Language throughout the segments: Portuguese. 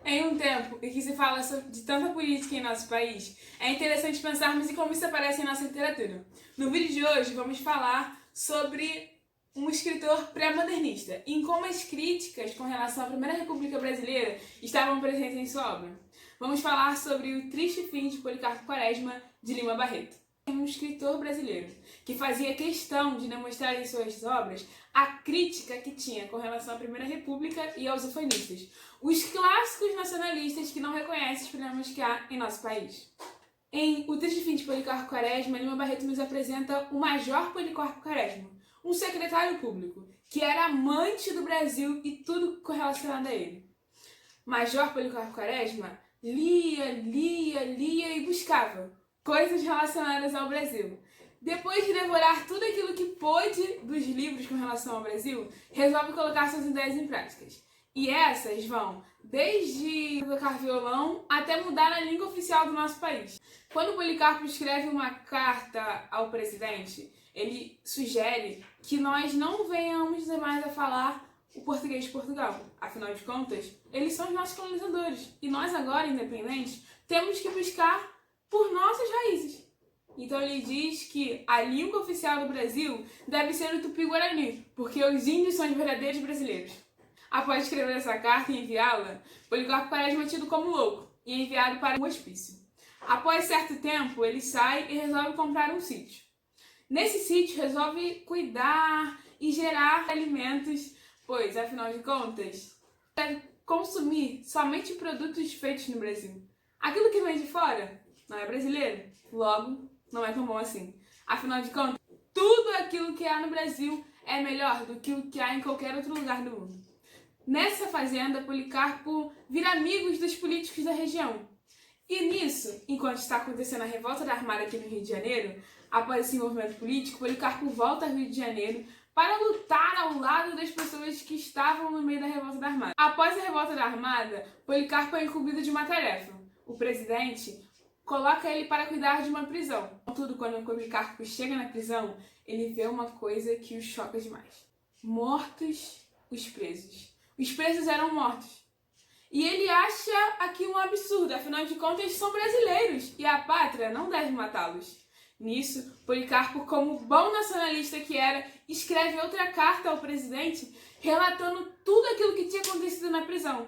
Em um tempo em que se fala de tanta política em nosso país, é interessante pensarmos em como isso aparece em nossa literatura. No vídeo de hoje, vamos falar sobre um escritor pré-modernista e em como as críticas com relação à Primeira República Brasileira estavam presentes em sua obra. Vamos falar sobre O Triste Fim de Policarpo Quaresma, de Lima Barreto. Um escritor brasileiro que fazia questão de demonstrar em suas obras a crítica que tinha com relação à Primeira República e aos ufanistas, os clássicos nacionalistas que não reconhecem os problemas que há em nosso país. Em O Triste Fim de Policarpo Quaresma, Lima Barreto nos apresenta o Major Policarpo Quaresma, um secretário público que era amante do Brasil e tudo correlacionado a ele. Major Policarpo Quaresma lia e buscava coisas relacionadas ao Brasil. Depois de devorar tudo aquilo que pôde dos livros com relação ao Brasil, resolve colocar suas ideias em práticas. E essas vão desde tocar violão até mudar a língua oficial do nosso país. Quando Policarpo escreve uma carta ao presidente, ele sugere que nós não venhamos mais a falar o português de Portugal. Afinal de contas, eles são os nossos colonizadores. E nós agora, independentes, temos que buscar por nossas raízes. Então ele diz que a língua oficial do Brasil deve ser o Tupi-Guarani, porque os índios são os verdadeiros brasileiros. Após escrever essa carta e enviá-la, Policarpo Quaresma é tido como louco e é enviado para um hospício. Após certo tempo, ele sai e resolve comprar um sítio. Nesse sítio, resolve cuidar e gerar alimentos, pois, afinal de contas, deve consumir somente produtos feitos no Brasil. Aquilo que vem de fora não é brasileiro, logo não é tão bom assim. Afinal de contas, tudo aquilo que há no Brasil é melhor do que o que há em qualquer outro lugar do mundo. Nessa fazenda, Policarpo vira amigo dos políticos da região. E nisso, enquanto está acontecendo a revolta da Armada aqui no Rio de Janeiro, após esse envolvimento político, Policarpo volta ao Rio de Janeiro para lutar ao lado das pessoas que estavam no meio da revolta da Armada. Após a revolta da Armada, Policarpo é incumbido de uma tarefa. O presidente coloca ele para cuidar de uma prisão. Contudo, quando o Policarpo chega na prisão, ele vê uma coisa que o choca demais. Mortos os presos. Os presos eram mortos. E ele acha aquilo um absurdo, afinal de contas são brasileiros e a pátria não deve matá-los. Nisso, Policarpo, como bom nacionalista que era, escreve outra carta ao presidente relatando tudo aquilo que tinha acontecido na prisão.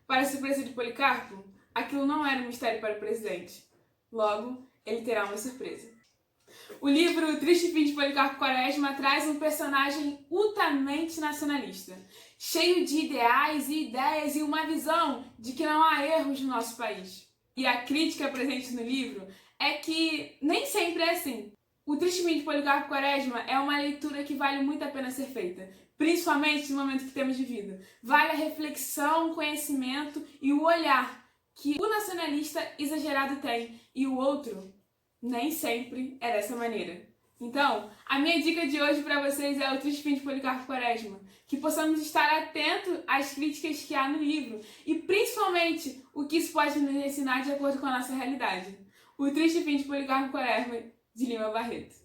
Para a surpresa de Policarpo, aquilo não era um mistério para o presidente. Logo, ele terá uma surpresa. O livro O Triste Fim de Policarpo Quaresma traz um personagem altamente nacionalista, cheio de ideais e ideias e uma visão de que não há erros no nosso país. E a crítica presente no livro é que nem sempre é assim. O Triste Fim de Policarpo Quaresma é uma leitura que vale muito a pena ser feita, principalmente no momento que temos vivido. Vale a reflexão, o conhecimento e o olhar que o nacionalista exagerado tem e o outro nem sempre é dessa maneira. Então, a minha dica de hoje para vocês é O Triste Fim de Policarpo Quaresma, que possamos estar atentos às críticas que há no livro e principalmente o que isso pode nos ensinar de acordo com a nossa realidade. O Triste Fim de Policarpo Quaresma, de Lima Barreto.